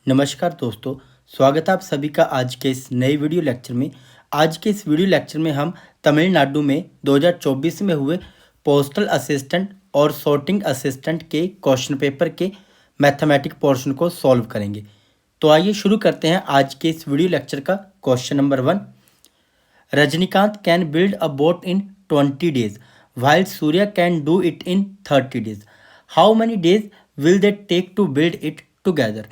नमस्कार दोस्तों, स्वागत है आप सभी का आज के इस नए वीडियो लेक्चर में। आज के इस वीडियो लेक्चर में हम तमिलनाडु में 2024 में हुए पोस्टल असिस्टेंट और सॉर्टिंग असिस्टेंट के क्वेश्चन पेपर के मैथमेटिक पोर्शन को सॉल्व करेंगे। तो आइए शुरू करते हैं आज के इस वीडियो लेक्चर का। Question number 1, Rajinikanth can build a boat in 20 days while Surya can do it in 30 days. How many days will they take to build it together?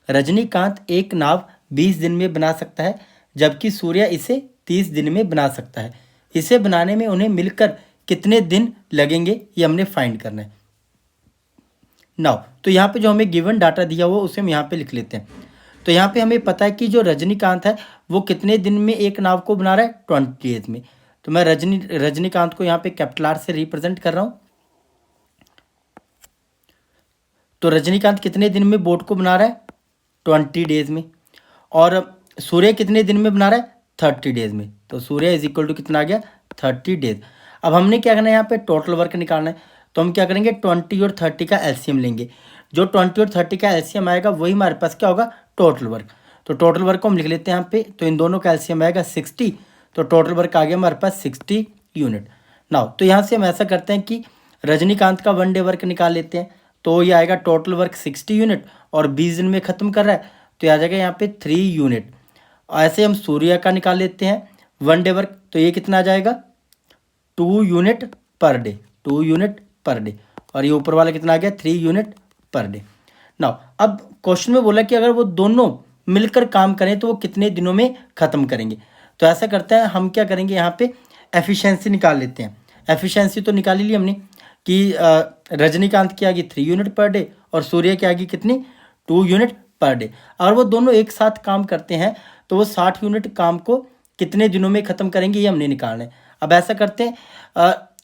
Rajinikanth एक नाव 20 दिन में बना सकता है जबकि सूर्य इसे 30 दिन में बना सकता है। इसे बनाने में उन्हें मिलकर कितने दिन लगेंगे ये हमने फाइंड करना है। नाउ तो यहाँ पे जो हमें गिवन डाटा दिया हुआ उसे हम यहाँ पे लिख लेते हैं। तो यहाँ पे हमें पता है कि जो रजनीकांत है वो कितने दिन में एक नाव को बना रहा है, 20 डेज में। तो मैं रजनीकांत को यहाँ पे कैपिटल आर से रिप्रेजेंट कर रहा हूँ। तो रजनीकांत कितने दिन में बोट को बना रहा है, 20 डेज में। और सूर्य कितने दिन में बना रहा है, 30 डेज में। तो सूर्य इज इक्वल टू कितना आ गया, 30 डेज। अब हमने क्या करना है, यहाँ पे टोटल वर्क निकालना है। तो हम क्या करेंगे, 20 और 30 का एलसीएम लेंगे। जो 20 और 30 का एलसीएम आएगा वही हमारे पास क्या होगा, टोटल वर्क। तो टोटल वर्क को हम लिख लेते हैं यहाँ पे। तो इन दोनों का एलसीएम आएगा 60। तो टोटल वर्क आ गया हमारे पास 60 यूनिट। नाउ तो यहाँ से हम ऐसा करते हैं कि रजनीकांत का 1 डे वर्क निकाल लेते हैं। तो ये आएगा टोटल वर्क 60 यूनिट और 20 दिन में ख़त्म कर रहा है तो ये आ जाएगा यहाँ पे 3 यूनिट। ऐसे हम सूर्य का निकाल लेते हैं 1 डे वर्क। तो ये कितना आ जाएगा, 2 unit per day, 2 unit per day. और ये ऊपर वाला कितना आ गया, 3 यूनिट पर डे। नाउ अब क्वेश्चन में बोला कि अगर वो दोनों मिलकर काम करें तो वो कितने दिनों में ख़त्म करेंगे। तो ऐसा करते हैं, हम क्या करेंगे, यहाँ पे एफिशिएंसी निकाल लेते हैं। एफिशिएंसी तो निकाल ली हमने कि रजनीकांत की आ गई 3 यूनिट पर डे और सूर्य की आ गई कितनी, 2 यूनिट पर डे। अगर वो दोनों एक साथ काम करते हैं तो वो 60 यूनिट काम को कितने दिनों में ख़त्म करेंगे ये हमने निकालना है। अब ऐसा करते हैं,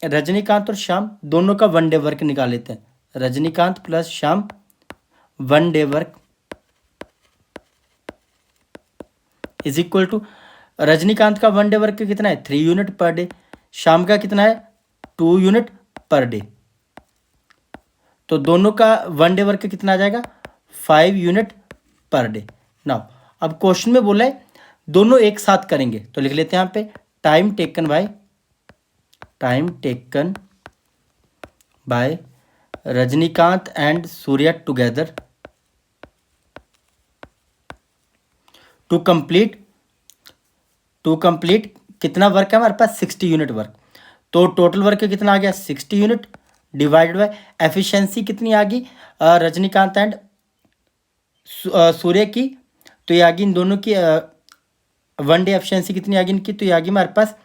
रजनीकांत और श्याम दोनों का 1 डे वर्क निकाल लेते हैं। Rajinikanth plus Shyam 1 day work is equal to, Rajinikanth का 1 डे वर्क कितना है, 3 यूनिट पर डे। शाम का कितना है, 2 यूनिट पर डे। तो दोनों का 1 डे वर्क कितना आ जाएगा, 5 यूनिट पर डे। नाउ अब क्वेश्चन में बोला है दोनों एक साथ करेंगे तो लिख लेते हैं यहाँ पे time taken by Rajinikanth and Surya together to complete कितना वर्क है हमारे पास, 60 यूनिट वर्क। तो टोटल वर्क कितना आ गया, 60 यूनिट डिवाइडेड बाय एफिशिएंसी कितनी आ गई रजनीकांत एंड सूर्य की। तो ये आ गई इन दोनों की 1 डे एफिशिएंसी कितनी आ गई इनकी, तो ये आ गई हमारे पास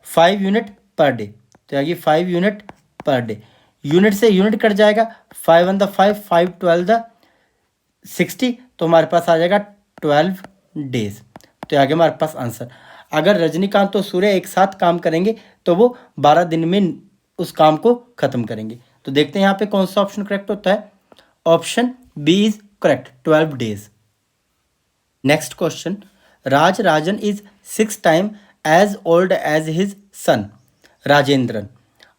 5 यूनिट पर डे। तो ये आ गई 5 यूनिट पर डे। यूनिट से यूनिट कट जाएगा, 5 1 5, 5 12 60। तो हमारे पास आ जाएगा 12 डेज। तो आगे हमारे पास आंसर। अगर रजनीकांत और सूर्य एक साथ काम करेंगे तो वो 12 दिन में उस काम को ख़त्म करेंगे। तो देखते हैं यहाँ पे कौन सा ऑप्शन करेक्ट होता है। Option B is correct, 12 days. Next question, Rajan is 6 time as old as his son Rajendran.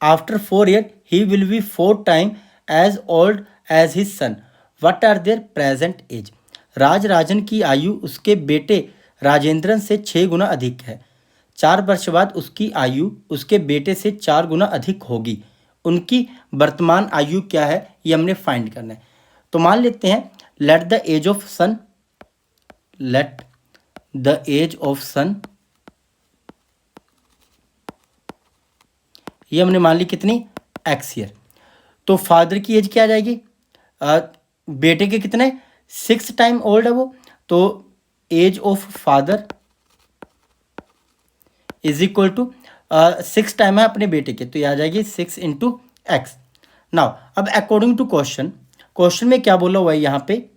After 4 years he will be 4 time as old as his son. What are their present age. Rajan की आयु उसके बेटे राजेंद्रन से 6 गुना अधिक है। 4 वर्ष बाद उसकी आयु उसके बेटे से 4 गुना अधिक होगी। उनकी वर्तमान आयु क्या है ये हमने फाइंड करना है। तो मान लेते हैं लेट द एज ऑफ सन ये हमने मान ली कितनी, x ईयर। तो फादर की एज क्या आ जाएगी, बेटे के कितने 6 टाइम ओल्ड है वो। तो age of father is equal to 6 time है अपने बेटे के, तो ये आ जाएगी 6 इंटू एक्स। नाउ अब अकॉर्डिंग टू क्वेश्चन में क्या बोला हुआ है यहाँ पे,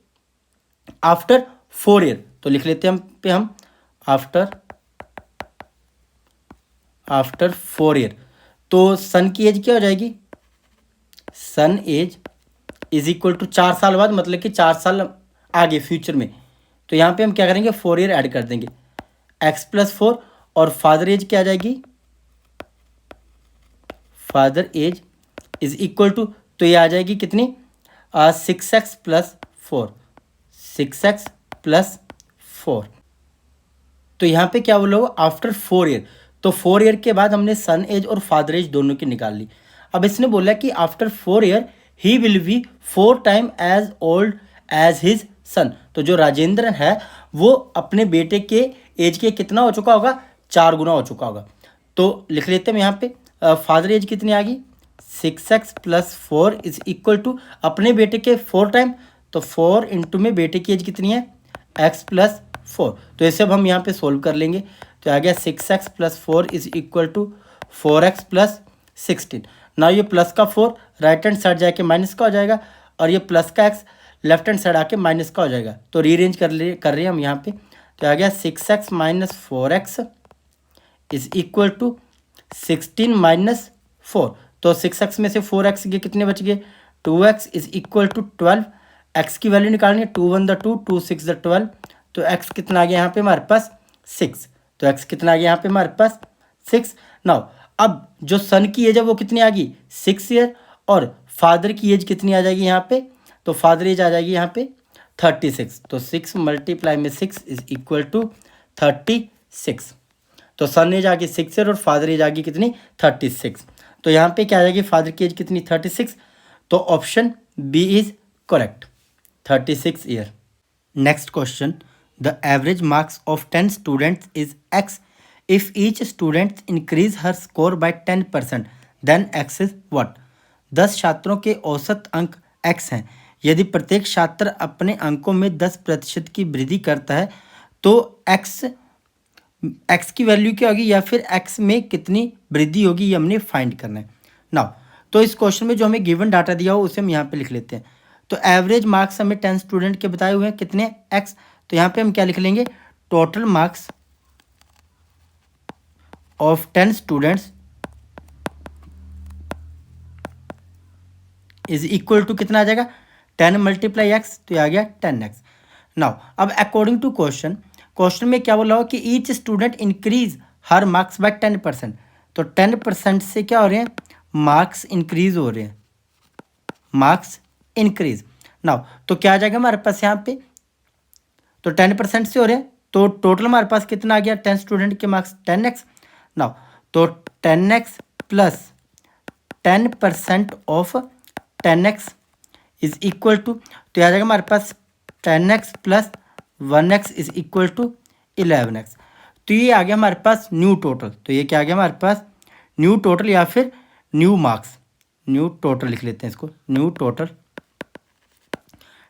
आफ्टर 4 year। तो लिख लेते हैं हम आफ्टर 4 year। तो सन की एज क्या हो जाएगी, सन एज इज इक्वल टू 4 साल बाद, मतलब कि 4 साल आगे फ्यूचर में। तो यहाँ पे हम क्या करेंगे, 4 year ऐड कर देंगे, x + 4। और फादर एज क्या आ जाएगी, father age is equal to, तो ये आ जाएगी कितनी, 6x + 4, 6x प्लस 4। तो यहाँ पे क्या बोला हुआ, आफ्टर 4 ईयर। तो 4 ईयर के बाद हमने सन एज और फादर एज दोनों की निकाल ली। अब इसने बोला कि after 4 year he will be 4 time as old as his son. तो जो राजेंद्र है वो अपने बेटे के एज के कितना हो चुका होगा, 4 गुना हो चुका होगा। तो लिख लेते हैं यहाँ पे फादर एज कितनी आ गई, 6x plus 4 is equal to अपने बेटे के 4 टाइम, तो 4 इंटू में बेटे की एज कितनी है, x प्लस 4। तो इसे अब हम यहाँ पे सोल्व कर लेंगे। तो आ गया 6x plus 4 is equal to 4x plus 16। ना ये प्लस का 4 राइट हैंड साइड जाके माइनस का हो जाएगा, और ये प्लस का x लेफ्ट हैंड साइड आके माइनस का हो जाएगा। तो रीअरेंज कर रहे हैं हम यहाँ पे। तो आ गया 6x minus 4x is equal to 16 minus 4। तो 6x में से 4x के कितने बच गए, 2x is equal to 12। x की वैल्यू निकालनी है, 2 1 द 2, 2 6 द 12। तो x कितना आ गया यहाँ पे हमारे पास 6। तो x कितना आ गया यहाँ पे हमारे पास 6। नाउ अब जो सन की एज है वो कितनी आ गई 6 ईयर, और फादर की एज कितनी आ जाएगी यहाँ पे, तो फादर एज आ जाएगी यहाँ पे 36। तो 6 मल्टीप्लाई में 6 इज इक्वल टू 36। तो सन एज आ गई 6 ईयर और फादर एज आ गई कितनी 36। तो यहाँ पे क्या आ जाएगी, फादर की एज कितनी 36। तो option B is correct, 36 year. Next question, the average marks of 10 students is x if each student increase her score by 10%, then x is what. 10 छात्रों के औसत अंक x हैं। यदि प्रत्येक छात्र अपने अंकों में 10% की वृद्धि करता है तो x की वैल्यू क्या होगी, या फिर x में कितनी वृद्धि होगी, ये हमने फाइंड करना है। नाउ तो इस क्वेश्चन में जो हमें गिवन डाटा दिया हो उसे हम यहाँ पे लिख लेते हैं। तो एवरेज मार्क्स हमें 10 स्टूडेंट के बताए हुए हैं कितने x। तो यहाँ पे हम क्या लिख लेंगे, total marks of 10 students is equal to कितना आ जाएगा, 10 मल्टीप्लाई x। तो ये आ गया 10x। नाउ अब अकॉर्डिंग टू क्वेश्चन में क्या बोला हो कि ईच स्टूडेंट इंक्रीज हर मार्क्स बाय 10%। तो 10% से क्या हो रहे हैं, मार्क्स इंक्रीज हो रहे हैं, मार्क्स इंक्रीज। नाउ तो क्या आ जाएगा हमारे पास यहाँ पे, तो 10% से हो रहे हैं, तो टोटल हमारे पास कितना आ गया 10 स्टूडेंट के मार्क्स 10x। नाउ तो 10x plus 10% of 10x is equal to, तो आ जाएगा हमारे पास 10x plus 1x is equal to 11x। तो ये आ गया हमारे पास न्यू टोटल। तो ये क्या आ गया हमारे पास न्यू टोटल या फिर न्यू मार्क्स, न्यू टोटल लिख लेते हैं इसको, न्यू टोटल।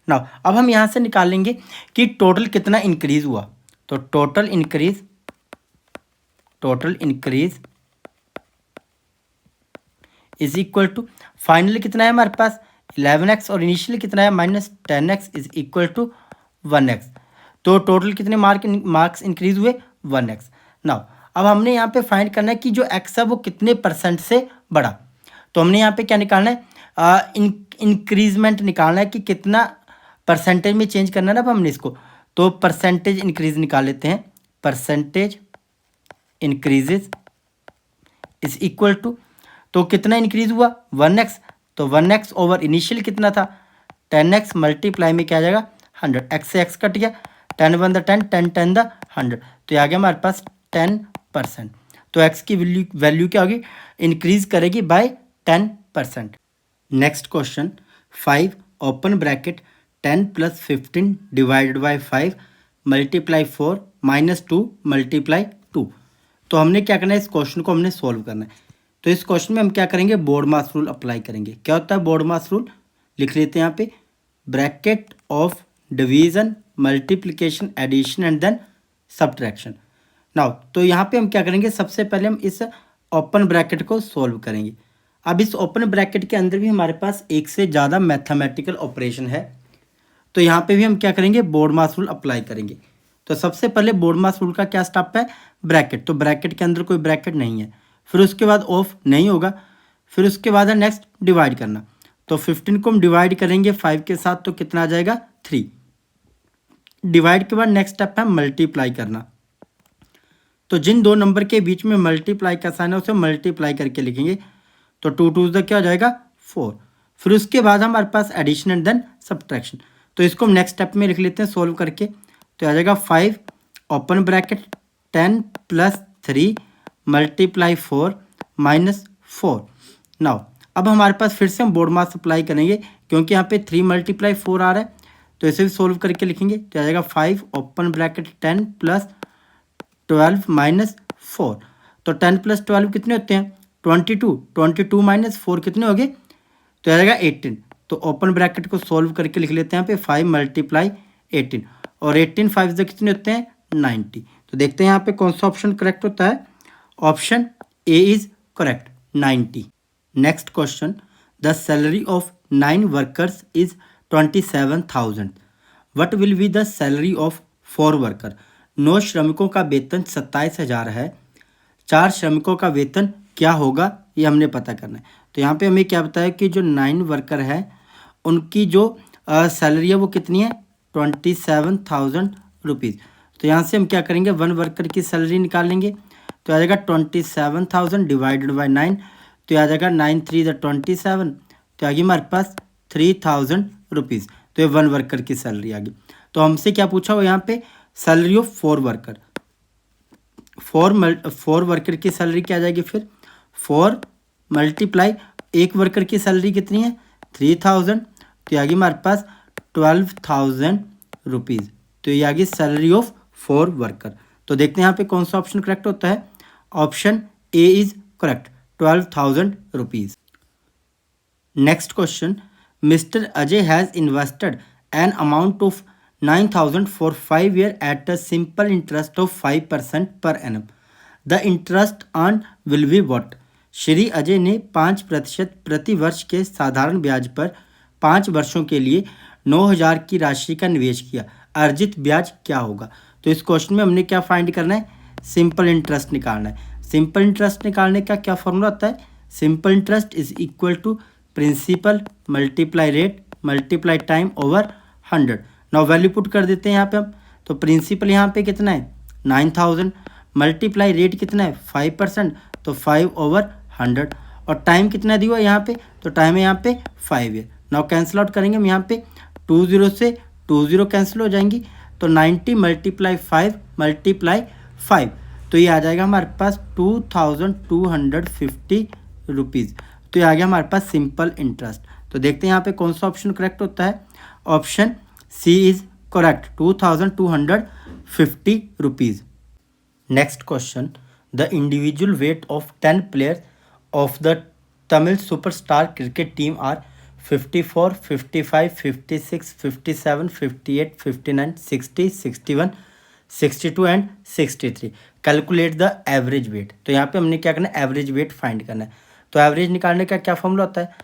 नाउ अब हम यहाँ से निकालेंगे कि टोटल कितना इंक्रीज हुआ। तो total increase is equal to finally कितना है हमारे पास 11x, और इनिशियली कितना है minus 10x is equal to 1x। तो टोटल कितने मार्क्स इंक्रीज हुए 1x। नाउ अब हमने यहाँ पे फाइंड करना है कि जो x है वो कितने परसेंट से बढ़ा। तो हमने यहाँ पे क्या निकालना है, इंक्रीजमेंट निकालना है कि कितना परसेंटेज में चेंज करना है ना अब हमने इसको। तो परसेंटेज इंक्रीज निकाल लेते हैं, percentage increases is equal to, तो कितना इंक्रीज हुआ 1x। तो 1x ओवर इनिशियल कितना था 10x मल्टीप्लाई में क्या आ जाएगा 100, x से x कट गया, 10 1 द 10, 10 10 द 100। तो ये आ गया हमारे पास 10%। तो x की वैल्यू क्या होगी, इंक्रीज करेगी by 10%। Next question 5 open bracket 10 plus 15 divided by 5 multiply 4 minus 2 multiply 2। तो हमने क्या करना है, इस क्वेश्चन को हमने सॉल्व करना है। तो इस क्वेश्चन में हम क्या करेंगे, बोर्ड मास रूल अप्लाई करेंगे। क्या होता है बोर्ड मास रूल, लिख लेते हैं यहाँ पे, bracket of division multiplication addition and then subtraction. Now तो यहाँ पे हम क्या करेंगे, सबसे पहले हम इस ओपन ब्रैकेट को सॉल्व करेंगे। अब इस ओपन ब्रैकेट के अंदर भी हमारे पास एक से ज़्यादा मैथमेटिकल ऑपरेशन है, तो यहाँ पे भी हम क्या करेंगे, बोर्ड मास रूल अप्लाई करेंगे। तो सबसे पहले बोर्ड मास रूल का क्या स्टेप है, ब्रैकेट। तो ब्रैकेट के अंदर कोई ब्रैकेट नहीं है, फिर उसके बाद ऑफ नहीं होगा, फिर उसके बाद है नेक्स्ट डिवाइड करना। तो 15 को हम डिवाइड करेंगे 5 के साथ, तो कितना आ जाएगा 3। डिवाइड के बाद नेक्स्ट स्टेप है मल्टीप्लाई करना। तो जिन दो नंबर के बीच में मल्टीप्लाई का साइन है उसे मल्टीप्लाई करके लिखेंगे। तो 2 2 क्या हो जाएगा 4। फिर उसके बाद हमारे पास एडिशन एंड देन सब्ट्रैक्शन। तो इसको हम नेक्स्ट स्टेप में लिख लेते हैं सोल्व करके। तो आ जाएगा 5 open bracket 10 plus 3 multiply 4 minus 4। Now अब हमारे पास फिर से हम बोर्ड मास अप्लाई करेंगे क्योंकि यहाँ पे 3 मल्टीप्लाई 4 आ रहा है, तो इसे भी सोल्व करके लिखेंगे। तो आ जाएगा 5 ओपन ब्रैकेट 10 प्लस 12 माइनस 4। तो 10 प्लस 12 कितने होते हैं? 22। 22 माइनस 4 कितने हो गए? तो आ जाएगा 18। तो ओपन ब्रैकेट को सोल्व करके लिख लेते हैं यहाँ पे 5 मल्टीप्लाई 18, और 18 5 से कितने होते हैं? 90। तो देखते हैं यहाँ पे कौन सा ऑप्शन करेक्ट होता है। Option A is correct, 90। Next question, the salary of 9 workers is 27,000। What will be the salary of 4 worker. 9 श्रमिकों का वेतन 27,000 है, 4 श्रमिकों का वेतन क्या होगा, ये हमने पता करना है। तो यहाँ पे हमें क्या बताया कि जो 9 वर्कर है उनकी जो सैलरी है वो कितनी है? 27,000 रुपीज़। तो यहाँ से हम क्या करेंगे, 1 वर्कर की सैलरी निकाल लेंगे। तो आ जाएगा 27,000 डिवाइडेड बाई 9। तो आ जाएगा 9 3 27। तो आगे हमारे पास 3,000 रुपीज़। तो ये 1 वर्कर की सैलरी आ गई। तो हमसे क्या पूछा हुआ यहाँ पे? Salary of 4 worker. 4 वर्कर की सैलरी क्या आ जाएगी फिर? 4 मल्टीप्लाई 1 वर्कर की सैलरी कितनी है? 3,000। तो ये आ गई हमारे पास 12,000 रुपीज़। तो ये आ गई सैलरी ऑफ 4 वर्कर। तो देखते हैं यहाँ पे कौन सा ऑप्शन करेक्ट होता है। Option A is correct, 12,000 rupees. Next question, mister Ajay has invested an amount of 9,000 for 5 years at a simple interest of 5% per annum. The interest earn will be what. Shri Ajay ने 5% प्रति वर्ष के साधारण ब्याज पर 5 वर्षों के लिए 9,000 की राशि का निवेश किया, अर्जित ब्याज क्या होगा। तो इस क्वेश्चन में हमने क्या फाइंड करना है? सिंपल इंटरेस्ट निकालना है। सिंपल इंटरेस्ट निकालने का क्या फॉर्मूला होता है? Simple interest is equal to principal multiply rate multiply time over 100। Now value put कर देते हैं यहाँ पे हम। तो प्रिंसिपल यहाँ पे कितना है? 9,000। मल्टीप्लाई रेट कितना है? 5%, तो 5/100। और टाइम कितना दिया हुआ है यहाँ पे? तो टाइम है यहाँ पे 5 ईयर। नाउ कैंसिल आउट करेंगे हम यहाँ पे, 20 से 20 कैंसिल हो जाएंगी। तो 90 मल्टीप्लाई 5 मल्टीप्लाई 5, तो ये आ जाएगा हमारे पास 2,250 रुपीज़। तो ये आ गया हमारे पास सिंपल इंटरेस्ट। तो देखते हैं यहाँ पे कौन सा ऑप्शन करेक्ट होता है। Option C is correct, 2,250 rupees. Next question, the individual weight of 10 players of the Tamil superstar cricket team are 54, 55, 56, 57, 58, 59, 60, 61, 62 and 63। Calculate the average weight. तो यहाँ पे हमने क्या करना है? एवरेज वेट फाइंड करना है। तो एवरेज निकालने का क्या फॉर्मूला होता है?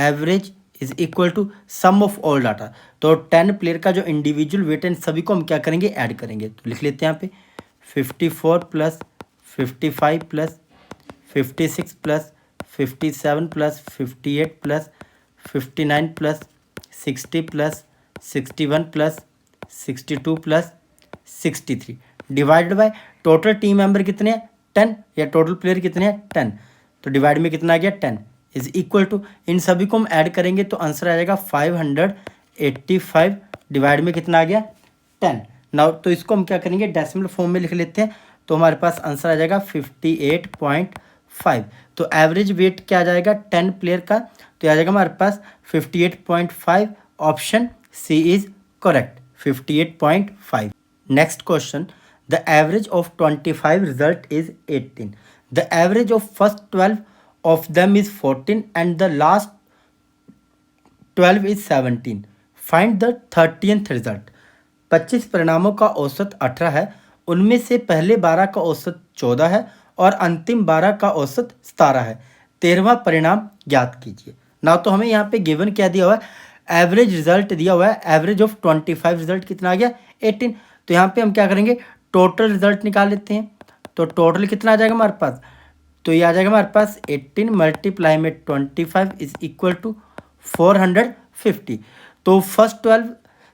Average is equal to sum of all data. तो 10 प्लेयर का जो इंडिविजुअल वेट है सभी को हम क्या करेंगे? ऐड करेंगे। तो लिख लेते हैं यहाँ पे 54 plus 55 plus 56 plus 57 plus 58 plus 59 plus 60 plus 61 plus 62 plus 63 divided by total team member कितने हैं? 10, या टोटल प्लेयर कितने हैं? 10। तो डिवाइड में कितना आ गया? 10 इज इक्वल टू, इन सभी को हम ऐड करेंगे तो आंसर आ जाएगा 585 डिवाइड में कितना आ गया? 10। नाउ तो इसको हम क्या करेंगे? डेसिमल फॉर्म में लिख लेते हैं। तो हमारे पास आंसर आ जाएगा 58.5। तो एवरेज वेट क्या आ जाएगा 10 प्लेयर का? तो आ जाएगा हमारे पास 58.5। Option C is correct, 58.5। Next question, the average of 25 result is 18। The average of first 12 of them is 14 and the last 12 is 17. Find the 30th result. 25 परिणामों का औसत 18 है, उनमें से पहले 12 का औसत 14 है और अंतिम 12 का औसत 17 है। 13वां परिणाम ज्ञात कीजिए। ना तो हमें यहाँ पे गिवन क्या दिया हुआ है? एवरेज रिजल्ट दिया हुआ है। एवरेज ऑफ 25 रिजल्ट कितना आ गया? 18। तो यहाँ पे हम क्या करेंगे? टोटल रिजल्ट निकाल लेते हैं। तो टोटल कितना आ जाएगा हमारे पास? तो ये आ जाएगा हमारे पास 18 मल्टीप्लाई में 25 इज इक्वल टू 450। तो फर्स्ट 12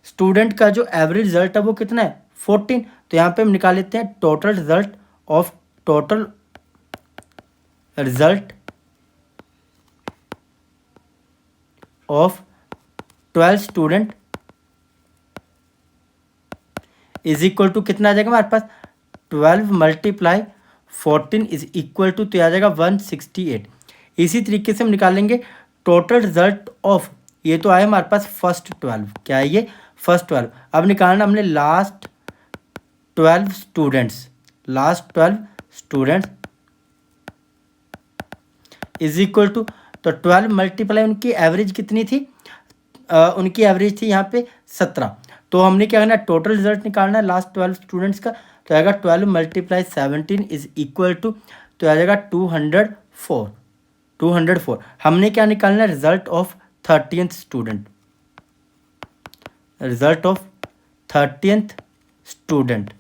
स्टूडेंट का जो एवरेज रिजल्ट है वो कितना है? 14। तो यहाँ पे हम निकाल लेते हैं total result of 12 student is equal to कितना आ जाएगा हमारे पास 12 मल्टीप्लाई 14 इज इक्वल टू, तो आ जाएगा 168। इसी तरीके से हम निकालेंगे टोटल रिजल्ट ऑफ, ये तो आया हमारे पास फर्स्ट 12, क्या है ये फर्स्ट 12। अब निकालना हमने last 12 students, last 12 students is equal to, तो 12 मल्टीप्लाई उनकी एवरेज कितनी थी, उनकी एवरेज थी यहाँ पे 17। तो हमने क्या करना है, टोटल रिजल्ट निकालना है लास्ट 12 स्टूडेंट्स का, तो आएगा 12 मल्टीप्लाई 17 इज इक्वल टू, तो आ जाएगा 204। 204 हमने क्या निकालना है, result of 30th student, result of 30th student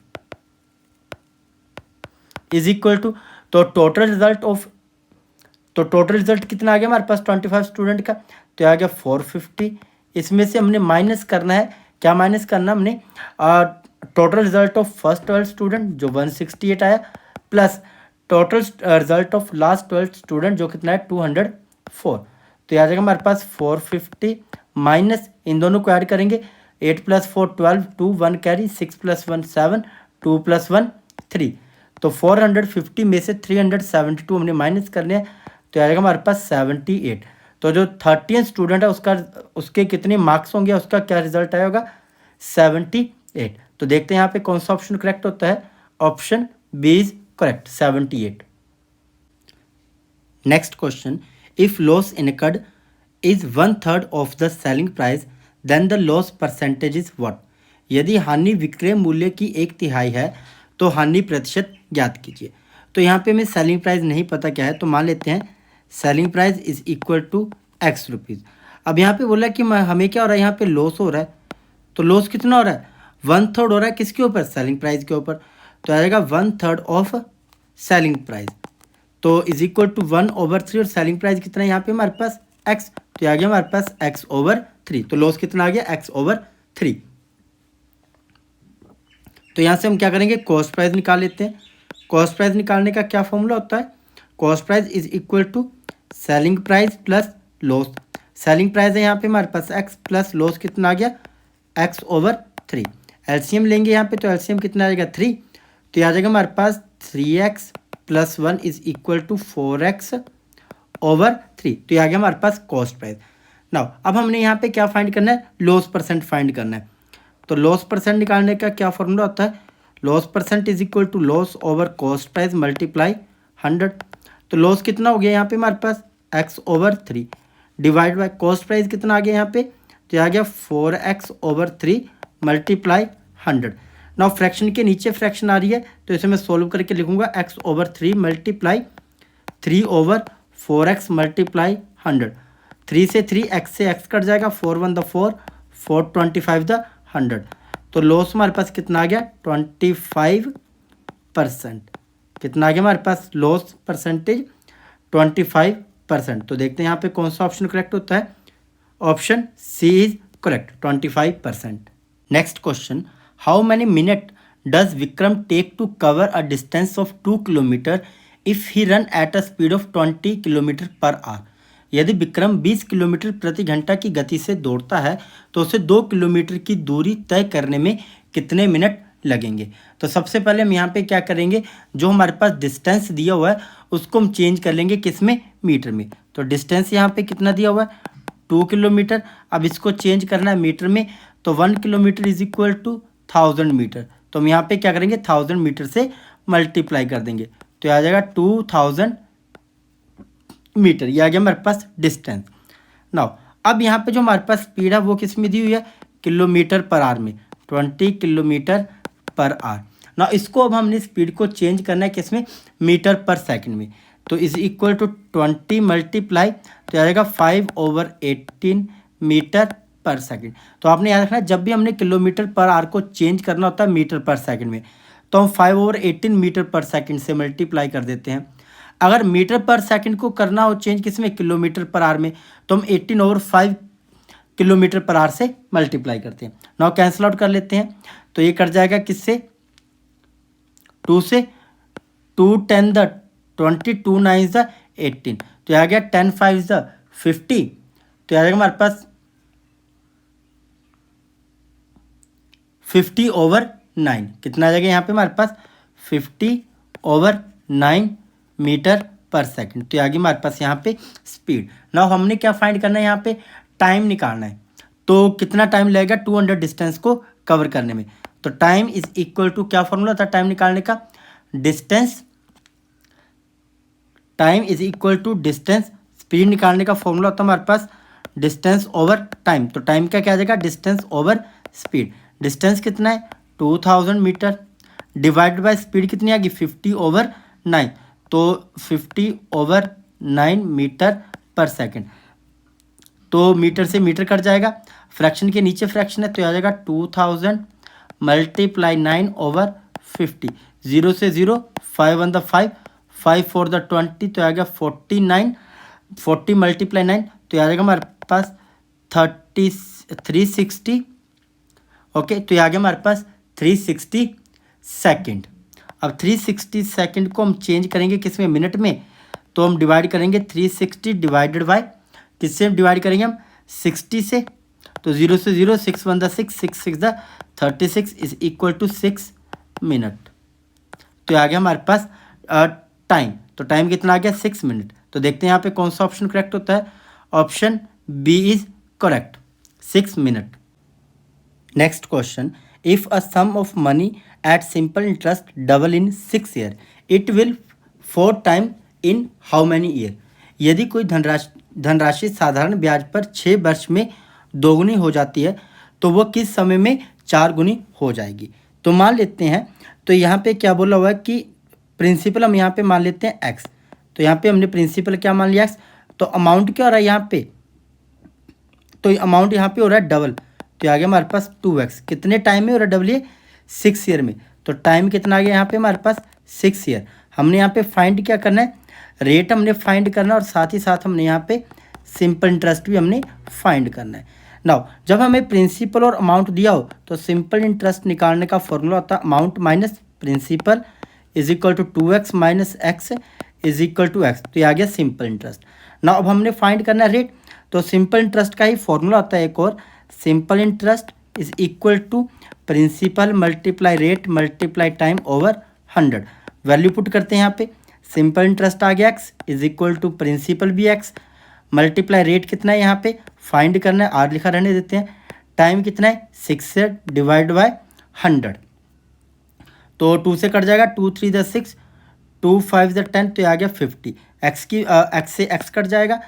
is equal to, तो टोटल रिजल्ट ऑफ, तो टोटल रिजल्ट कितना आ गया हमारे पास 25 स्टूडेंट का, तो आ गया 450। इसमें से हमने माइनस करना है, क्या माइनस करना हमने, total result of first 12 student जो 168 आया, plus total result of last 12 student जो कितना है 204। तो आ जाएगा हमारे पास 450 माइनस, इन दोनों को ऐड करेंगे, 8 + 4 12, 2 1 कैरी, 6 + 1 7, 2 + 1 3। तो 450 में से 372 हमने माइनस करने हैं, तो आ जाएगा हमारे पास 78। तो जो 30th स्टूडेंट है उसका, उसके कितने मार्क्स होंगे, उसका क्या रिजल्ट आया होगा 78। तो देखते हैं यहाँ पे कौन सा ऑप्शन करेक्ट होता है, option B is correct 78। Next question, if loss incurred is 1/3 of the selling price then the loss percentage is what. यदि हानि विक्रय मूल्य की 1/3 है तो हानि प्रतिशत ज्ञात कीजिए। तो यहाँ पे हमें सेलिंग प्राइस नहीं पता क्या है, तो मान लेते हैं selling price is equal to x rupees. अब यहाँ पे बोला कि हमें क्या हो रहा है, यहाँ पे लॉस हो रहा है, तो लॉस कितना हो रहा है 1/3 हो रहा है, किसके ऊपर, सेलिंग प्राइस के ऊपर, तो आ जाएगा 1/3 ऑफ सेलिंग प्राइस, तो इज इक्वल टू 1/3, और सेलिंग प्राइस कितना है यहाँ पे हमारे पास x, तो आ गया हमारे पास x/3। तो लॉस कितना आ गया x/3। तो यहाँ से हम क्या करेंगे, कॉस्ट प्राइस निकाल लेते हैं। कॉस्ट प्राइस निकालने का क्या फॉर्मूला होता है, cost price is equal to selling price plus loss. Selling price है यहाँ पे हमारे पास x प्लस लॉस कितना आ गया x/3। एलसीएम लेंगे यहाँ पे, तो एलसीएम कितना आ जाएगा 3, तो आ जाएगा हमारे पास 3x + 1 is equal to 4x/3। तो ये आ गया हमारे पास कॉस्ट प्राइस। नाउ अब हमने यहाँ पे क्या फाइंड करना है, लॉस परसेंट फाइंड करना है। तो लॉस परसेंट निकालने का क्या फॉर्मूला होता है, loss percent is equal to loss over cost price multiply 100। तो लॉस कितना हो गया यहाँ पे हमारे पास x/3 divide by cost price कितना आ गया यहाँ पे, तो आ गया 4x/3 मल्टीप्लाई 100। नाउ फ्रैक्शन के नीचे फ्रैक्शन आ रही है, तो इसे मैं सोल्व करके लिखूंगा x/3 मल्टीप्लाई 3/4x मल्टीप्लाई 100। 3 से 3 x से x कट जाएगा, 4 1 द 4, 4 25 द 100। तो लॉस हमारे पास कितना आ गया 25%। कितना आ गया हमारे पास लॉस परसेंटेज 25%। तो देखते हैं यहाँ पे कौन सा ऑप्शन करेक्ट होता है, option C is correct 25%। Next question, how many minute does Vikram take to cover a distance of 2 kilometre if he run at a speed of 20 kilometre per hour. यदि विक्रम 20 किलोमीटर प्रति घंटा की गति से दौड़ता है तो उसे 2 किलोमीटर की दूरी तय करने में कितने मिनट लगेंगे। तो सबसे पहले हम यहाँ पे क्या करेंगे, जो हमारे पास डिस्टेंस दिया हुआ है उसको हम चेंज कर लेंगे किस में, मीटर में। तो डिस्टेंस यहाँ पे कितना दिया हुआ है 2 किलोमीटर, अब इसको चेंज करना है मीटर में, तो 1 kilometre is equal to 1000 metre. तो हम यहाँ पे क्या करेंगे 1000 मीटर से मल्टीप्लाई कर देंगे, तो आ जाएगा 2000 मीटर। ये आ गया हमारे पास डिस्टेंस। नाउ अब यहाँ पे जो हमारे पास स्पीड है वो किस में दी हुई है, किलोमीटर पर आवर में, 20 किलोमीटर पर आवर। नाउ इसको अब हमने स्पीड को चेंज करना है किस में, मीटर पर सेकंड में। तो इज इक्वल टू 20 मल्टीप्लाई, तो आ जाएगा 5/18 मीटर पर सेकंड। तो आपने याद रखना है जब भी हमने किलोमीटर पर आवर को चेंज करना होता है मीटर पर सेकंड में, तो हम 5/18 मीटर पर सेकंड से मल्टीप्लाई कर देते हैं। अगर मीटर पर सेकंड को करना हो चेंज किस में, किलोमीटर पर आवर में, तो हम 18/5 किलोमीटर पर आवर से मल्टीप्लाई करते हैं। नाउ कैंसिल आउट कर लेते हैं, तो ये कट जाएगा किससे, 2 से, 2 10 द 20, 2 9 द 18, तो आ गया 10 5 द 50, तो आ जाएगा हमारे पास 50/9। 9, कितना आ जाएगा यहाँ पे हमारे पास 50/9 मीटर पर सेकंड। तो आगे हमारे पास यहाँ पे स्पीड। नाउ हमने क्या फाइंड करना है, यहाँ पे टाइम निकालना है। तो कितना टाइम लगेगा 200 डिस्टेंस को कवर करने में। तो टाइम इज इक्वल टू, क्या फॉर्मूला था टाइम निकालने का, distance, time is equal to distance, speed निकालने का फॉर्मूला होता है हमारे पास डिस्टेंस ओवर टाइम। तो टाइम का क्या आ जाएगा, डिस्टेंस ओवर स्पीड। डिस्टेंस कितना है 2000 मीटर, डिवाइड बाय स्पीड कितनी आ गई 50/9, तो 50/9 मीटर पर सेकंड। तो मीटर से मीटर कट जाएगा, फ्रैक्शन के नीचे फ्रैक्शन है, तो आ जाएगा 2000 × 9/50। 0 से 0, 5 1 द 5, 5 4 द 20, तो आ गया 49, 40 × 9, तो आ जाएगा हमारे पास 360। ओके, तो ये आ गया हमारे पास 360 सेकेंड। अब 360 सेकेंड को हम चेंज करेंगे किस में, मिनट में। तो हम डिवाइड करेंगे 360 डिवाइडेड बाय, किससे डिवाइड करेंगे हम, 60 से। तो 0 से 0, 6 1 द 6, 6 6 द 36 इज इक्वल टू 6 मिनट। तो आ गया हमारे पास टाइम। तो टाइम कितना आ गया 6 मिनट। तो देखते हैं यहाँ पे कौन सा ऑप्शन करेक्ट होता है। Option B is correct, 6 minute. Next question, if a sum of money at simple interest double in 6 year, it will 4 time in how many year. यदि कोई धनराशि साधारण ब्याज पर 6 वर्ष में दोगुनी हो जाती है तो वह किस समय में 4 गुनी हो जाएगी। तो मान लेते हैं, तो यहाँ पे क्या बोला हुआ है कि प्रिंसिपल हम यहाँ पे मान लेते हैं एक्स। तो यहाँ पे हमने प्रिंसिपल क्या मान लिया एक्स। तो अमाउंट क्या हो रहा है यहाँ पे, तो अमाउंट यहाँ पे हो रहा है डबल। तो आ गया हमारे पास 2x, कितने टाइम में हो रहा है डबल, ये 6 ईयर में। तो टाइम कितना आ गया यहाँ पे हमारे पास 6 ईयर। हमने यहाँ पे फाइंड क्या करना है, रेट हमने फाइंड करना है, और साथ ही साथ हमने यहाँ पे सिंपल इंटरेस्ट भी हमने फाइंड करना है। नाउ जब हमें प्रिंसिपल और अमाउंट दिया हो तो सिंपल इंटरेस्ट निकालने का फॉर्मूला होता है amount minus principal is equal to 2x minus x is equal to x. तो ये आ गया सिंपल इंटरेस्ट। नाउ अब हमने फाइंड करना है रेट। तो सिंपल इंटरेस्ट का ही फॉर्मूला होता है एक और, simple interest is equal to principal multiply rate multiply time over 100। Value put करते हैं यहाँ पे, सिंपल इंटरेस्ट आ गया x is equal to principal भी एक्स, मल्टीप्लाई रेट कितना है यहाँ पे फाइंड करना है, आर लिखा रहने देते हैं, टाइम कितना है 6 से डिवाइड बाय 100। तो 2 से कट जाएगा, 2 3 द 6, 2 5 द 10, तो ये आ गया 50। एक्स की एक्स से एक्स कट जाएगा,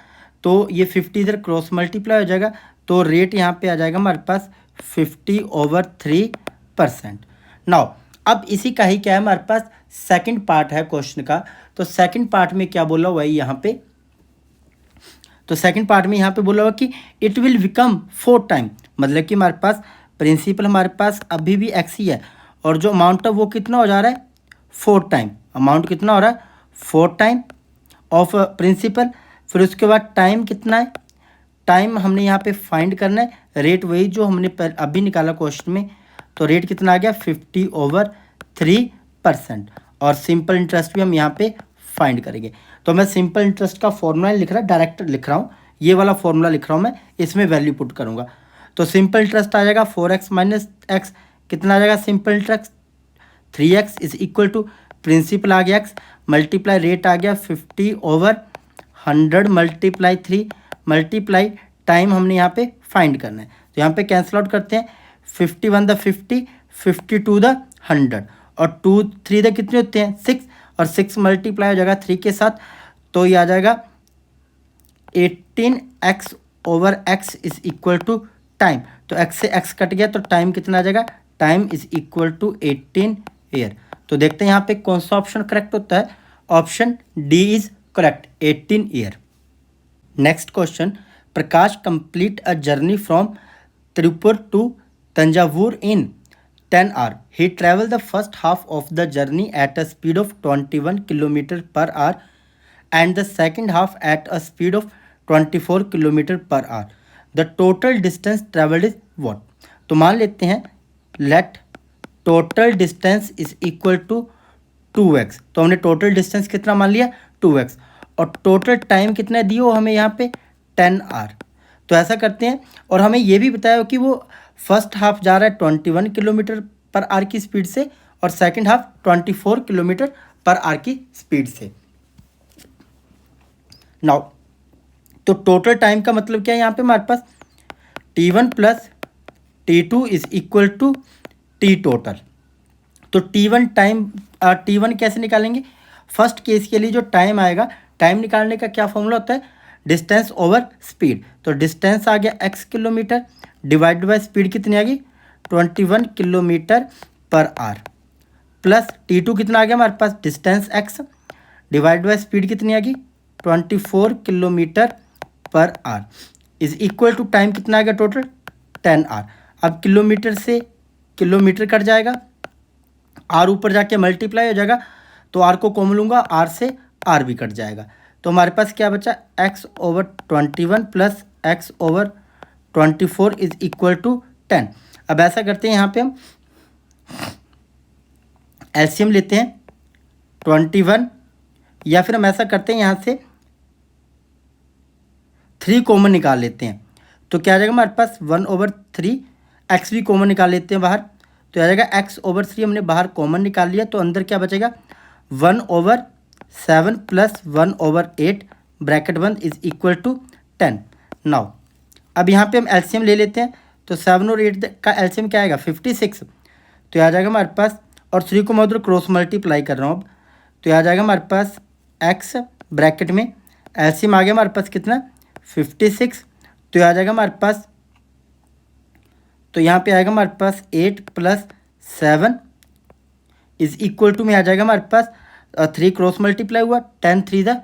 तो ये 50 इधर क्रॉस मल्टीप्लाई हो जाएगा, तो रेट यहाँ पे आ जाएगा हमारे पास 50/3%। नाउ अब इसी का ही क्या है हमारे पास सेकंड पार्ट है क्वेश्चन का। तो सेकंड पार्ट में क्या बोला हुआ है यहाँ पे, तो सेकंड पार्ट में यहाँ पे बोला हुआ कि इट विल बिकम 4 टाइम, मतलब कि हमारे पास प्रिंसिपल हमारे पास अभी भी एक्स ही है, और जो अमाउंट है वो कितना हो जा रहा है 4 टाइम। अमाउंट कितना हो रहा है 4 टाइम ऑफ प्रिंसिपल। फिर उसके बाद टाइम कितना है, टाइम हमने यहाँ पे फाइंड करना है, रेट वही जो हमने अभी निकाला क्वेश्चन में। तो रेट कितना आ गया 50/3%, और सिंपल इंटरेस्ट भी हम यहाँ पे फाइंड करेंगे। तो मैं सिंपल इंटरेस्ट का फॉर्मूला लिख रहा, डायरेक्ट लिख रहा हूँ, ये वाला फॉर्मूला लिख रहा हूँ मैं, इसमें वैल्यू पुट करूँगा। तो सिंपल इंटरेस्ट आ जाएगा 4x माइनस एक्स, कितना आ जाएगा simple interest 3x is equal to principal आ गया x मल्टीप्लाई रेट आ गया 50/100 मल्टीप्लाई 3 मल्टीप्लाई टाइम हमने यहाँ पे फाइंड करना है। तो यहाँ पे कैंसिल आउट करते हैं, 51 द 50, 52 द 100, और 2 3 द कितने होते हैं 6, और 6 मल्टीप्लाई हो जाएगा 3 के साथ, तो ये आ जाएगा 18x/x is equal to time. तो x से x कट गया, तो टाइम कितना आ जाएगा, time is equal to 18 year. तो देखते हैं यहाँ पे कौन सा ऑप्शन करेक्ट होता है। Option D is correct, 18 year. Next question, Prakash complete a journey from Tirupur to Thanjavur in 10 hours. He traveled the first half of the journey at a speed of 21 km/h and the second half at a speed of 24 km/h. The total distance traveled is what? तो मान लेते हैं let total distance is equal to 2x। तो हमने total distance कितना मान लिया 2x, और टोटल टाइम कितना दिया हो हमें यहाँ पे 10 hours। तो ऐसा करते हैं, और हमें ये भी बताया कि वो फर्स्ट हाफ जा रहा है 21 किलोमीटर पर आवर की स्पीड से और second half 24 kilometre per hour की स्पीड से। नाउ तो टोटल टाइम का मतलब क्या है यहाँ पे हमारे पास T1 plus T2 is equal to T total. तो T1 कैसे निकालेंगे? फर्स्ट केस के लिए जो टाइम आएगा, टाइम निकालने का क्या फॉर्मूला होता है? Distance over speed. तो डिस्टेंस आ गया x kilometre divide by speed कितनी आ गई 21 kilometre per our, plus T2 कितना आ गया हमारे पास distance x divide by speed कितनी आ गई 24 kilometre per hour is equal to time कितना आ गया टोटल 10 आवर। अब किलोमीटर से किलोमीटर कट जाएगा, आर ऊपर जाके मल्टीप्लाई हो जाएगा, तो आर को कॉमन लूँगा, आर से आर भी कट जाएगा। तो हमारे पास क्या बचा x/21 plus x/24 is equal to 10। अब ऐसा करते हैं यहाँ पे हम एलसीएम लेते हैं 21, या फिर हम ऐसा करते हैं यहाँ से 3 कॉमन निकाल लेते हैं। तो क्या आ जाएगा हमारे पास 1/3, x भी कॉमन निकाल लेते हैं बाहर, तो आ जाएगा x/3 हमने बाहर कॉमन निकाल लिया, तो अंदर क्या बचेगा 1/7 प्लस 1/8 ब्रैकेट बंद इज इक्वल टू 10। नाउ अब यहाँ पे हम एलसीएम ले लेते हैं, तो 7 और 8 का एलसीएम क्या आएगा 56, तो आ जाएगा हमारे पास, और 3 को मैं उधर क्रॉस मल्टीप्लाई कर रहा हूँ अब, तो आ जाएगा हमारे पास x ब्रैकेट में एलसीएम आ गया हमारे पास कितना 56, तो आ जाएगा हमारे पास, तो यहाँ पे आएगा हमारे पास 8 प्लस 7 इज इक्वल टू में आ जाएगा हमारे पास 3 क्रॉस मल्टीप्लाई हुआ 10 3 द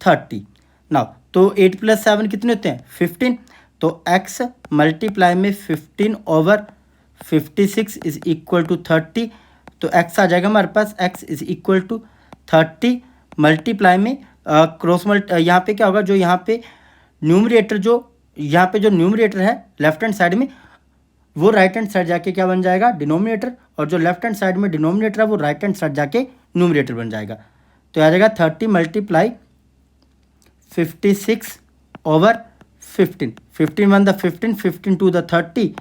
30। नाउ तो 8 प्लस 7 कितने होते हैं 15, तो x मल्टीप्लाई में 15/56 इज इक्वल टू 30, तो x आ जाएगा हमारे पास x is equal to 30 multiply में यहाँ पे क्या होगा, जो यहाँ पे न्यूमरेटर जो न्यूमरेटर है लेफ्ट हैंड साइड में, वो राइट हैंड साइड जाके क्या बन जाएगा डिनोमिनेटर, और जो लेफ्ट हैंड साइड में डिनोमिनेटर है वो राइट हैंड साइड जाके न्यूमरेटर बन जाएगा। तो आ जाएगा 30 मल्टीप्लाई 56/15, 15 1 द 15, 15 2 द 30,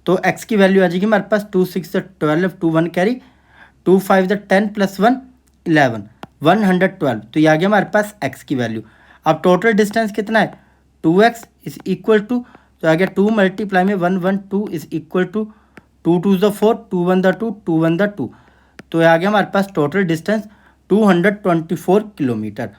तो x की वैल्यू आ जाएगी हमारे पास 2 6 द 12, 2 1 कैरी, 2 5 द 10 प्लस 1 11, 112, तो ये आ गया हमारे पास x की वैल्यू। अब टोटल डिस्टेंस कितना है 2x इज इक्वल टू, तो आ गया 2 मल्टीप्लाई में 112 इज इक्वल टू 2 2 द 4, 2 1 द 2, 2 1 द 2, तो आ गया हमारे पास total distance 224 kilometre.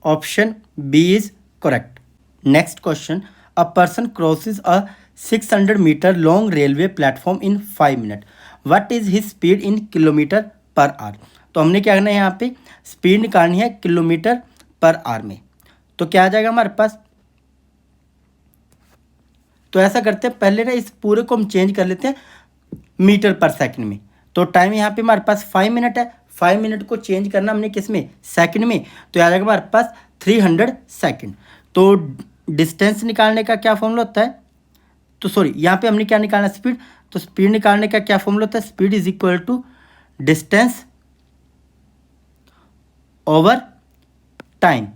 Option B is correct. Next question, a person crosses a 600 metre long railway platform in 5 minute, what is his speed in kilometre per hour. तो हमने क्या करना है यहाँ पे स्पीड निकालनी है किलोमीटर पर आवर में, तो क्या आ जाएगा हमारे पास, तो ऐसा करते हैं पहले ना इस पूरे को हम चेंज कर लेते हैं मीटर पर सेकंड में। तो टाइम यहाँ पे हमारे पास 5 मिनट है, 5 मिनट को चेंज करना हमने किस में सेकंड में, तो आ जाएगा हमारे पास 300 सेकंड। तो डिस्टेंस निकालने का क्या फॉर्मूला होता है, तो सॉरी यहाँ पे हमने क्या निकालना स्पीड, तो स्पीड निकालने का क्या फॉर्मूला होता है, speed is equal to distance over time.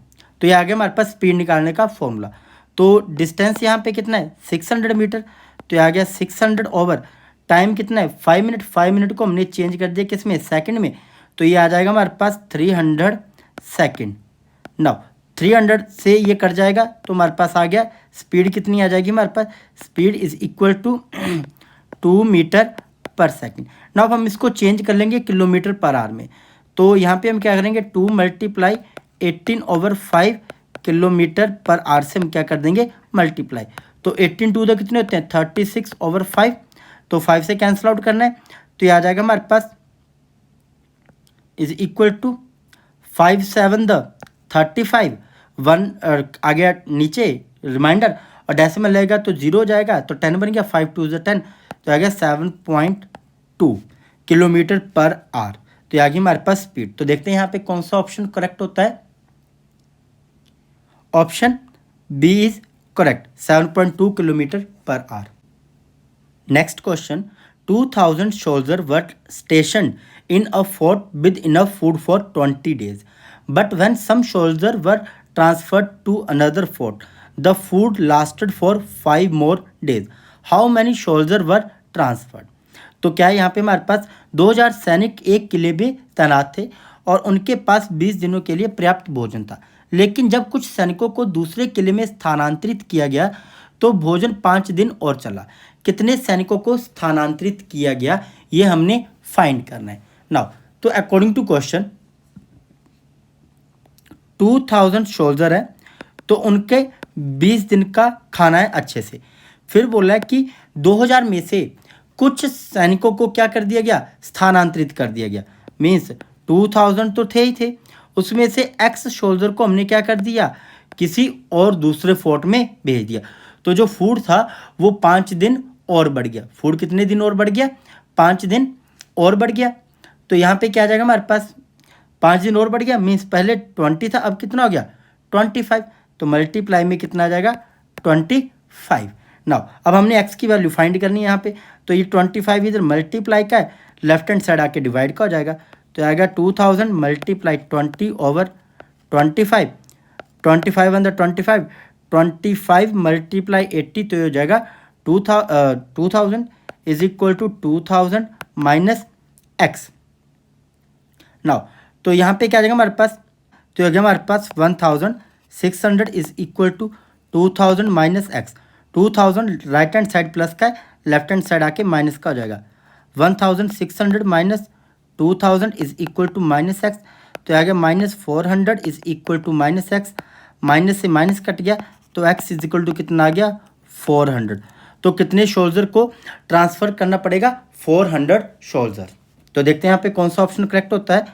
तो ये आ गया हमारे पास स्पीड निकालने का फॉर्मूला। तो डिस्टेंस यहाँ पे कितना है 600 मीटर, तो ये आ गया 600 ओवर टाइम कितना है 5 मिनट, 5 मिनट को हमने चेंज कर दिया किस में सेकंड में, तो ये आ जाएगा हमारे पास 300 सेकंड। नाउ 300 से ये कट जाएगा, तो हमारे पास आ गया स्पीड कितनी आ जाएगी हमारे पास, speed is equal to 2 metre per second. Now हम इसको चेंज कर लेंगे किलोमीटर पर आवर में, तो यहाँ पे हम क्या करेंगे 2 मल्टीप्लाई 18/5 किलोमीटर पर आवर से हम क्या कर देंगे मल्टीप्लाई, तो 18 2 कितने होते हैं 36/5, तो 5 से कैंसिल आउट करना है, तो ये आ जाएगा हमारे पास इज इक्वल टू 5 7 द 35, 1 आ गया नीचे रिमाइंडर और डेसिमल लगेगा तो 0 हो जाएगा, तो 10 बन गया, 5 2 10, तो आ गया 7.2 किलोमीटर पर आवर। तो ये आ गई हमारे पास स्पीड। तो देखते हैं यहाँ पे कौन सा ऑप्शन करेक्ट होता है, option B is correct 7.2 kilometre per hour. Next question, 2000 soldiers were stationed in a fort with enough food for 20 days, but when some soldiers were transferred to another fort, the food lasted for 5 more days. How many soldiers were transferred? तो क्या है यहाँ पे हमारे पास 2000 सैनिक एक किले में तैनात थे और उनके पास 20 दिनों के लिए पर्याप्त भोजन था। लेकिन जब कुछ सैनिकों को दूसरे किले में स्थानांतरित किया गया तो भोजन 5 दिन और चला। कितने सैनिकों को स्थानांतरित किया गया ये हमने फाइंड करना है। नाउ तो अकॉर्डिंग टू क्वेश्चन 2000 सोल्जर है तो उनके 20 दिन का खाना है अच्छे से। फिर बोला है कि 2000 में से कुछ सैनिकों को क्या कर दिया गया, स्थानांतरित कर दिया गया। मीन्स 2000 तो थे ही थे, उसमें से एक्स सोल्जर को हमने क्या कर दिया, किसी और दूसरे फोर्ट में भेज दिया। तो जो फूड था वो 5 दिन और बढ़ गया। फूड कितने दिन और बढ़ गया, 5 दिन और बढ़ गया। तो यहाँ पे क्या आ जाएगा हमारे पास, 5 दिन और बढ़ गया। मीन्स पहले 20 था, अब कितना हो गया 25। तो मल्टीप्लाई में कितना आ जाएगा 25। नाउ अब हमने एक्स की वैल्यू फाइंड करनी है यहाँ पे। तो ये 25 इधर मल्टीप्लाई का है, लेफ्ट हैंड साइड आके डिवाइड का हो जाएगा। तो आएगा 2000 मल्टीप्लाई 20/25, 25 अंदर 25, 25 मल्टीप्लाई 80, तो ये हो जाएगा 2000 is equal to 2000 minus x. Now तो यहाँ पे क्या आ जाएगा हमारे पास, तो हो गया हमारे पास 1600 is equal to 2000 minus X. 2000 right hand side plus का है, लेफ्ट हैंड साइड आके माइनस का हो जाएगा। 1600 minus 2000 is equal to minus X. तो आ गया -400 is equal to minus X. Minus से माइनस कट गया तो एक्स इज इक्वल टू कितना आ गया 400। तो कितने सोल्जर को ट्रांसफर करना पड़ेगा, 400 सोल्जर। तो देखते हैं यहाँ पे कौन सा ऑप्शन करेक्ट होता है।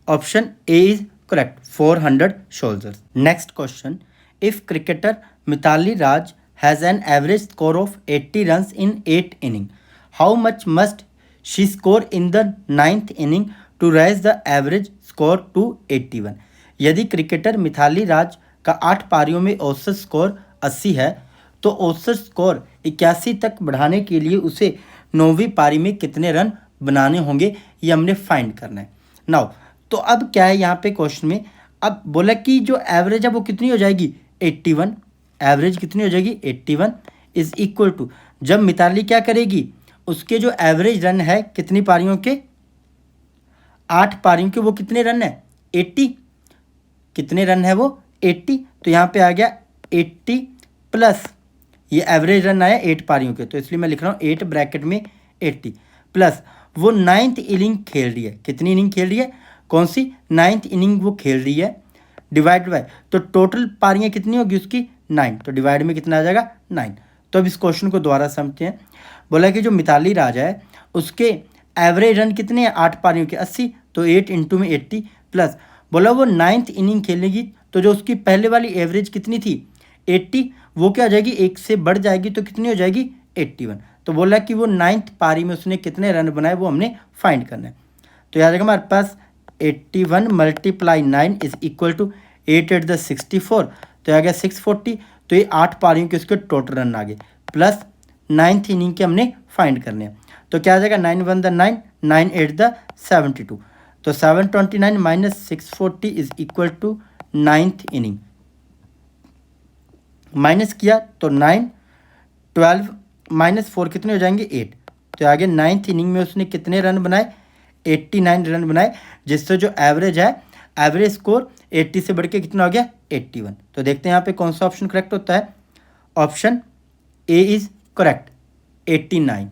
Option A is correct, 400 soldiers. Next question, if cricketer Mithali Raj has an average score of 80 runs in 8 inning, how much must she score in the 9th inning to raise the average score to 81। यदि cricketer Mithali राज का 8 पारियों में औसत score 80 है तो औसत score 81 तक बढ़ाने के लिए उसे 9वीं पारी में कितने रन बनाने होंगे, ये हमने फाइंड करना है। नाउ तो अब क्या है यहाँ पे क्वेश्चन में, अब बोला कि जो एवरेज है वो कितनी हो जाएगी 81। एवरेज कितनी हो जाएगी 81 इज इक्वल टू, जब मिताली क्या करेगी, उसके जो एवरेज रन है कितनी पारियों के, 8 पारियों के, वो कितने रन है 80। कितने रन है वो 80। तो यहाँ पे आ गया 80 प्लस ये एवरेज रन आया 8 पारियों के, तो इसलिए मैं लिख रहा हूँ 8 ब्रैकेट में 80 प्लस वो 9th इनिंग खेल रही है। कितनी इनिंग खेल रही है, कौन सी 9th इनिंग वो खेल रही है, डिवाइड बाय, तो टोटल पारियाँ कितनी होगी उसकी 9, तो डिवाइड में कितना आ जाएगा 9। तो अब इस क्वेश्चन को दोबारा समझते हैं। बोला कि जो मिताली राज है उसके एवरेज रन कितने हैं 8 पारियों के 80, तो 8 इंटू में 80 प्लस बोला वो 9th इनिंग खेलेगी तो जो उसकी पहले वाली एवरेज कितनी थी 80, वो क्या हो जाएगी 1 से बढ़ जाएगी तो कितनी हो जाएगी 81। तो बोला कि वो 9th पारी में उसने कितने रन बनाए वो हमने फाइंड करना है। तो याद रखा हमारे पास 81 मल्टीप्लाई 9 इज इक्वल टू 8 8 द 64, तो आ गया 640। तो ये 8 पारियों के उसके टोटल रन आ गए प्लस 9th इनिंग के हमने फाइंड करने हैं। तो क्या आ जाएगा 9 1 द 9, 9 8 द 72, तो 729 minus 640 is equal to 9th inning. Minus किया तो 9, 12 माइनस 4 कितने हो जाएंगे 8। तो आगे 9th इनिंग में उसने कितने रन बनाए 89 रन बनाए, जिससे जो एवरेज है, एवरेज स्कोर 80 से बढ़ के कितना हो गया 81। तो देखते हैं यहाँ पे कौन सा ऑप्शन करेक्ट होता है। Option A is correct 89।